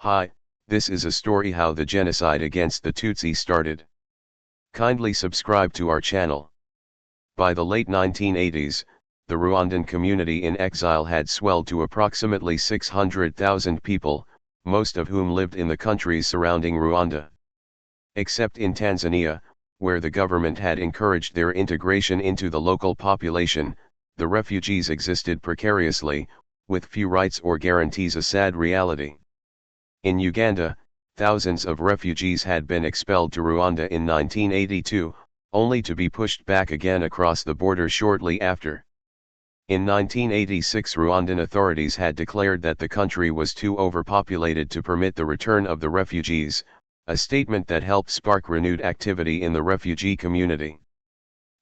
Hi, this is a story how the genocide against the Tutsi started. Kindly subscribe to our channel. By the late 1980s, the Rwandan community in exile had swelled to approximately 600,000 people, most of whom lived in the countries surrounding Rwanda. Except in Tanzania, where the government had encouraged their integration into the local population, the refugees existed precariously, with few rights or guarantees, a sad reality. In Uganda, thousands of refugees had been expelled to Rwanda in 1982, only to be pushed back again across the border shortly after. In 1986, Rwandan authorities had declared that the country was too overpopulated to permit the return of the refugees, a statement that helped spark renewed activity in the refugee community.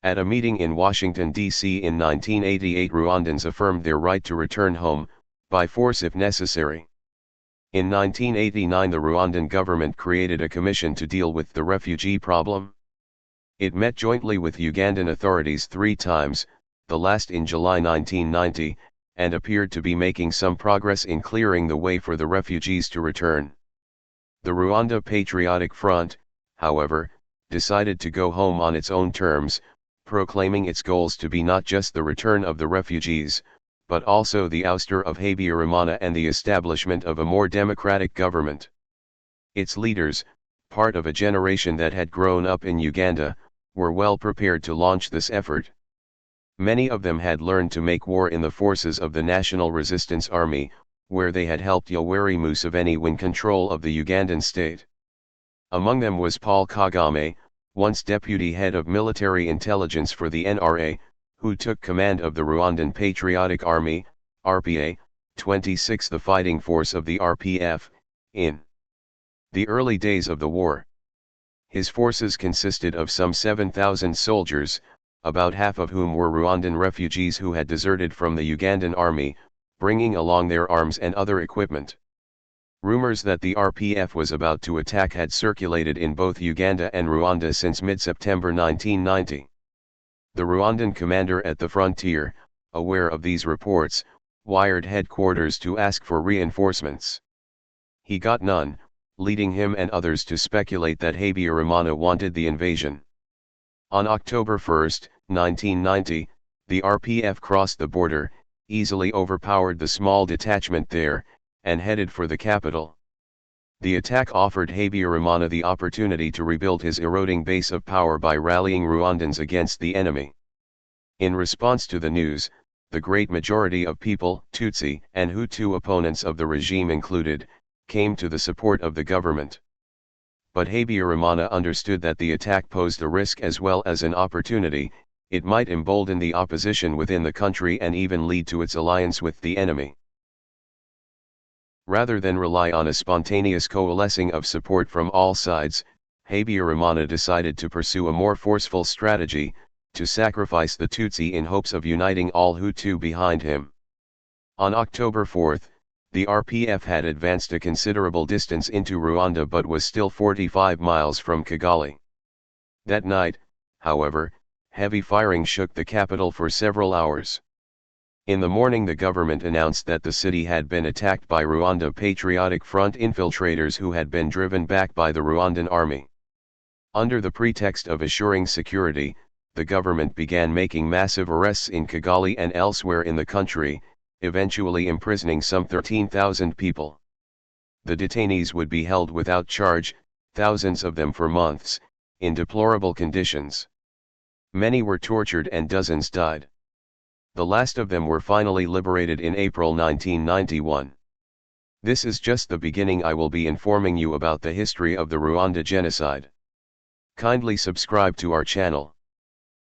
At a meeting in Washington, D.C. in 1988, Rwandans affirmed their right to return home, by force if necessary. In 1989, the Rwandan government created a commission to deal with the refugee problem. It met jointly with Ugandan authorities 3 times, the last in July 1990, and appeared to be making some progress in clearing the way for the refugees to return. The Rwanda Patriotic Front, however, decided to go home on its own terms, proclaiming its goals to be not just the return of the refugees, but also the ouster of Habyarimana and the establishment of a more democratic government. Its leaders, part of a generation that had grown up in Uganda, were well prepared to launch this effort. Many of them had learned to make war in the forces of the National Resistance Army, where they had helped Yoweri Museveni win control of the Ugandan state. Among them was Paul Kagame, once deputy head of military intelligence for the NRA, who took command of the Rwandan Patriotic Army, RPA, 26th, the fighting force of the RPF, in the early days of the war. His forces consisted of some 7,000 soldiers, about half of whom were Rwandan refugees who had deserted from the Ugandan army, bringing along their arms and other equipment. Rumors that the RPF was about to attack had circulated in both Uganda and Rwanda since mid-September 1990. The Rwandan commander at the frontier, aware of these reports, wired headquarters to ask for reinforcements. He got none, leading him and others to speculate that Habyarimana wanted the invasion. On October 1, 1990, the RPF crossed the border, easily overpowered the small detachment there, and headed for the capital. The attack offered Habyarimana the opportunity to rebuild his eroding base of power by rallying Rwandans against the enemy. In response to the news, the great majority of people, Tutsi and Hutu opponents of the regime included, came to the support of the government. But Habyarimana understood that the attack posed a risk as well as an opportunity. It might embolden the opposition within the country and even lead to its alliance with the enemy. Rather than rely on a spontaneous coalescing of support from all sides, Habyarimana decided to pursue a more forceful strategy, to sacrifice the Tutsi in hopes of uniting all Hutu behind him. On October 4, the RPF had advanced a considerable distance into Rwanda but was still 45 miles from Kigali. That night, however, heavy firing shook the capital for several hours. In the morning, the government announced that the city had been attacked by Rwanda Patriotic Front infiltrators who had been driven back by the Rwandan army. Under the pretext of assuring security, the government began making massive arrests in Kigali and elsewhere in the country, eventually imprisoning some 13,000 people. The detainees would be held without charge, thousands of them for months, in deplorable conditions. Many were tortured and dozens died. The last of them were finally liberated in April 1991. This is just the beginning. I will be informing you about the history of the Rwanda genocide. Kindly subscribe to our channel.